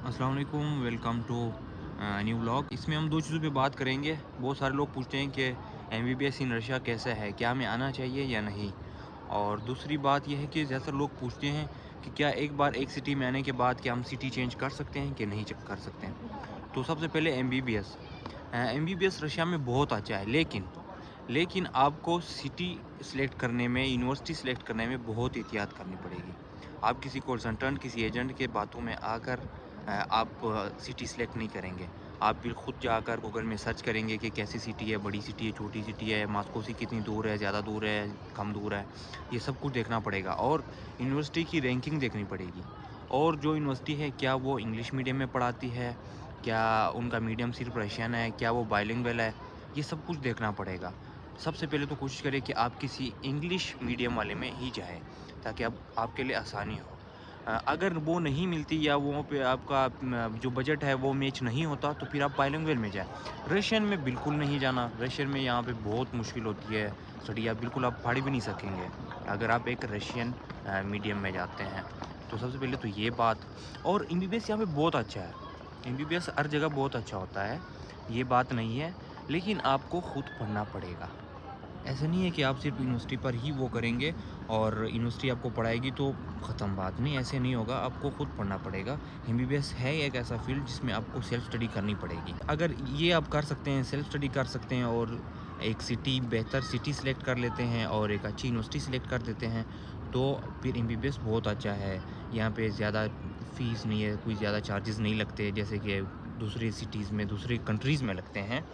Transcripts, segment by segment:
अस्सलाम वालेकुम, welcome to new vlog. इसमें हम दो चीज़ों पे बात करेंगे। बहुत सारे लोग पूछते हैं कि एमबीबीएस इन रशिया कैसा है, क्या हमें आना चाहिए या नहीं। और दूसरी बात यह है कि ज़्यादातर लोग पूछते हैं कि क्या एक बार एक सिटी में आने के बाद क्या हम सिटी चेंज कर सकते हैं कि नहीं कर सकते हैं। तो सबसे पहले एमबीबीएस रशिया में बहुत अच्छा है, लेकिन आपको सिटी सेलेक्ट करने में, यूनिवर्सिटी सेलेक्ट करने में बहुत एहतियात करनी पड़ेगी। आप किसी कंसल्टेंट, किसी एजेंट के बातों में आकर आप सिटी सेलेक्ट नहीं करेंगे। आप फिर खुद जाकर गूगल में सर्च करेंगे कि कैसी सिटी है, बड़ी सिटी है, छोटी सिटी है, मॉस्को से कितनी दूर है, ज़्यादा दूर है, कम दूर है। ये सब कुछ देखना पड़ेगा और यूनिवर्सिटी की रैंकिंग देखनी पड़ेगी। और जो यूनिवर्सिटी है, क्या वो इंग्लिश मीडियम में पढ़ाती है? क्या उनका मीडियम सिर्फ़ रशियन है? क्या वो बाइलिंगुअल है? ये सब कुछ देखना पड़ेगा। सबसे पहले तो कोशिश करें कि आप किसी इंग्लिश मीडियम वाले में ही जाएँ, ताकि अब आपके लिए आसानी हो। अगर वो नहीं मिलती या वहाँ पे आपका जो बजट है वो मैच नहीं होता, तो फिर आप बाइलिंगुअल में जाएँ। रशियन में बिल्कुल नहीं जाना, रशियन में यहाँ पे बहुत मुश्किल होती है स्टडी, आप बिल्कुल आप पढ़ भी नहीं सकेंगे, अगर आप एक रशियन मीडियम में जाते हैं। तो सबसे पहले तो ये बात। और एमबीबीएस यहाँ पे बहुत अच्छा है, एमबीबीएस हर जगह बहुत अच्छा होता है, ये बात नहीं है, लेकिन आपको खुद पढ़ना पड़ेगा। ऐसा नहीं है कि आप सिर्फ़ यूनिवर्सिटी पर ही वो करेंगे और यूनिवर्सिटी आपको पढ़ाएगी तो ख़त्म बात, नहीं ऐसे नहीं होगा, आपको खुद पढ़ना पड़ेगा। एमबीबीएस है एक ऐसा फ़ील्ड जिसमें आपको सेल्फ़ स्टडी करनी पड़ेगी। अगर ये आप कर सकते हैं, सेल्फ़ स्टडी कर सकते हैं और एक बेहतर सिटी सेलेक्ट कर लेते हैं और एक अच्छी यूनिवर्सिटी सेलेक्ट कर देते हैं, तो फिर एमबीबीएस बहुत अच्छा है। यहाँ पे ज़्यादा फ़ीस नहीं है, कोई ज़्यादा चार्जेस नहीं लगते जैसे कि दूसरी सिटीज़ में, दूसरी कंट्रीज़ में लगते हैं।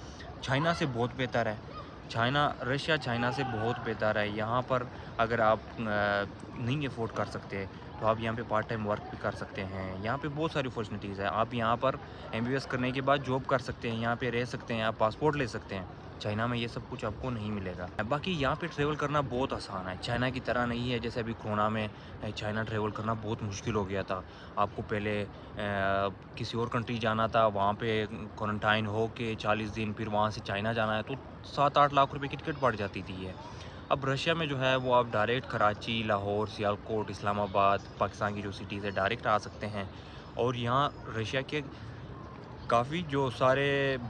चाइना से बहुत बेहतर है। रशिया चाइना से बहुत बेहतर है। यहाँ पर अगर आप नहीं अफ़ोर्ड कर सकते, तो आप यहाँ पे पार्ट टाइम वर्क भी कर सकते हैं। यहाँ पे बहुत सारी अपॉर्चुनिटीज़ है। आप यहाँ पर एमबीबीएस करने के बाद जॉब कर सकते हैं, यहाँ पे रह सकते हैं, आप पासपोर्ट ले सकते हैं। चाइना में ये सब कुछ आपको नहीं मिलेगा। बाकी यहाँ पे ट्रैवल करना बहुत आसान है, चाइना की तरह नहीं है जैसे अभी कोरोना में चाइना ट्रैवल करना बहुत मुश्किल हो गया था। आपको पहले किसी और कंट्री जाना था, वहाँ पे क्वारंटाइन हो के 40 दिन, फिर वहाँ से चाइना जाना है, तो 7-8 लाख रुपए की टिकट पड़ जाती थी ये। अब रशिया में जो है वो आप डायरेक्ट कराची, लाहौर, सियालकोट, इस्लामाबाद, पाकिस्तान की जो सिटीज़ है डायरेक्ट आ सकते हैं। और यहाँ रशिया के काफ़ी जो सारे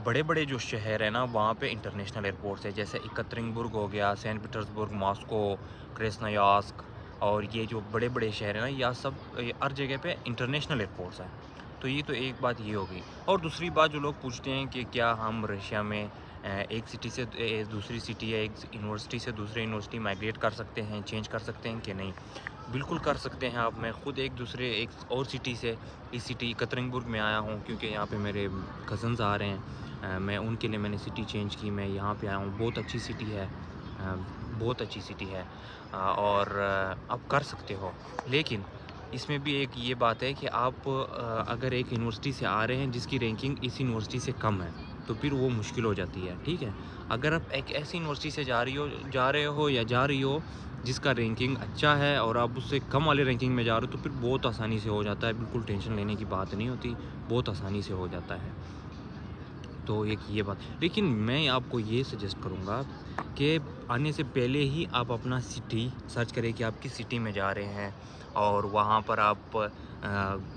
बड़े-बड़े जो शहर हैं ना, वहाँ पे इंटरनेशनल एयरपोर्ट्स है, जैसे एकत्रिंगबुर्ग हो गया, सेंट पीटर्सबर्ग, मॉस्को, क्रेस्नोयार्स्क। और ये जो बड़े-बड़े शहर हैं ना, यहाँ सब हर जगह पे इंटरनेशनल एयरपोर्ट्स हैं। तो ये तो एक बात ये हो गई। और दूसरी बात जो लोग पूछते हैं कि क्या हम रशिया में एक सिटी से दूसरी सिटी या एक यूनिवर्सिटी से दूसरी यूनिवर्सिटी माइग्रेट कर सकते हैं, चेंज कर सकते हैं कि नहीं? बिल्कुल कर सकते हैं आप। मैं खुद एक और सिटी से इस सिटी एकत्रिंगबुर्ग में आया हूँ, क्योंकि यहाँ पे मेरे कज़न्स आ रहे हैं। मैं उनके लिए मैंने सिटी चेंज की, मैं यहाँ पे आया हूँ। बहुत अच्छी सिटी है, बहुत अच्छी सिटी है। और आप कर सकते हो। लेकिन इसमें भी एक ये बात है कि आप अगर एक यूनिवर्सिटी से आ रहे हैं जिसकी रैंकिंग इस यूनिवर्सिटी से कम है, तो फिर वो मुश्किल हो जाती है, ठीक है? अगर आप एक ऐसी यूनिवर्सिटी से जा रहे हो या जा रही हो जिसका रैंकिंग अच्छा है और आप उससे कम वाले रैंकिंग में जा रहे हो, तो फिर बहुत आसानी से हो जाता है, बिल्कुल टेंशन लेने की बात नहीं होती, बहुत आसानी से हो जाता है। तो एक ये बात, लेकिन मैं आपको ये सजेस्ट करूँगा कि आने से पहले ही आप अपना सिटी सर्च करें कि आप किस सिटी में जा रहे हैं और वहाँ पर आप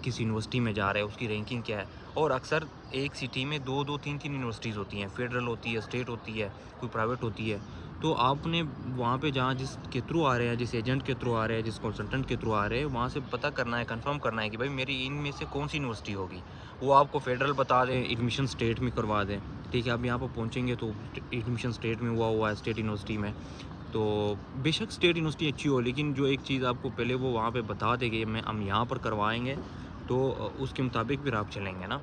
किस यूनिवर्सिटी में जा रहे हैं, उसकी रैंकिंग क्या है। और अक्सर एक सिटी में 2-2, 3-3 यूनिवर्सिटीज़ होती हैं, फेडरल होती है, स्टेट होती है, कोई प्राइवेट होती है। तो आपने वहाँ पे जहाँ जिसके थ्रू आ रहे हैं, जिस एजेंट के थ्रू आ रहे हैं, जिस कंसल्टेंट के थ्रू आ रहे हैं, वहाँ से पता करना है, कन्फर्म करना है कि भाई मेरी इनमें से कौन-सी यूनिवर्सिटी होगी। वो आपको फेडरल बता दें, एडमिशन स्टेट में करवा दें, ठीक है? आप यहाँ पर पहुँचेंगे तो एडमिशन स्टेट में हुआ है, स्टेट यूनिवर्सिटी में। तो बेशक स्टेट यूनिवर्सिटी अच्छी हो, लेकिन जो एक चीज़ आपको पहले वो वहाँ पे बता देंगे, हम यहाँ पर करवाएँगे, तो उसके मुताबिक फिर आप चलेंगे ना।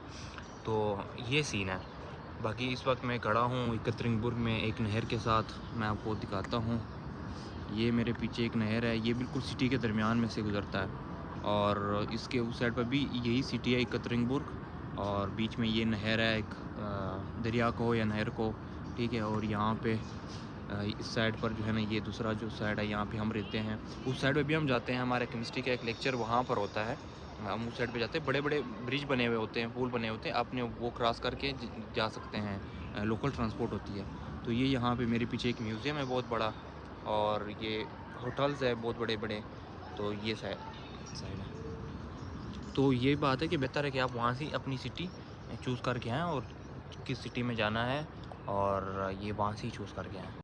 तो ये सीन है। बाकी इस वक्त मैं खड़ा हूँ एकत्रिंगबुर्ग में एक नहर के साथ, मैं आपको दिखाता हूँ। ये मेरे पीछे एक नहर है, ये बिल्कुल सिटी के दरमियान में से गुज़रता है। और इसके उस साइड पर भी यही सिटी है एकत्रिंगबुर्ग, और बीच में ये नहर है, एक दरिया को या नहर को, ठीक है? और यहाँ पे इस साइड पर जो है ना, ये दूसरा जो साइड है, यहाँ पे हम रहते हैं। उस साइड पे भी हम जाते हैं, हमारा केमिस्ट्री का एक लेक्चर वहाँ पर होता है। हम उस साइड पे जाते हैं, बड़े-बड़े ब्रिज बने हुए होते हैं, पुल बने होते हैं, आपने वो क्रॉस करके जा सकते हैं। लोकल ट्रांसपोर्ट होती है। तो ये यहाँ पे मेरे पीछे एक म्यूज़ियम है बहुत बड़ा, और ये होटल्स है बहुत बड़े-बड़े। तो ये साइड साइड है। तो ये बात है कि बेहतर है कि आप वहाँ से अपनी सिटी चूज़ करके आएँ और किस सिटी में जाना है और ये वहाँ से ही चूज़ करके आएँ।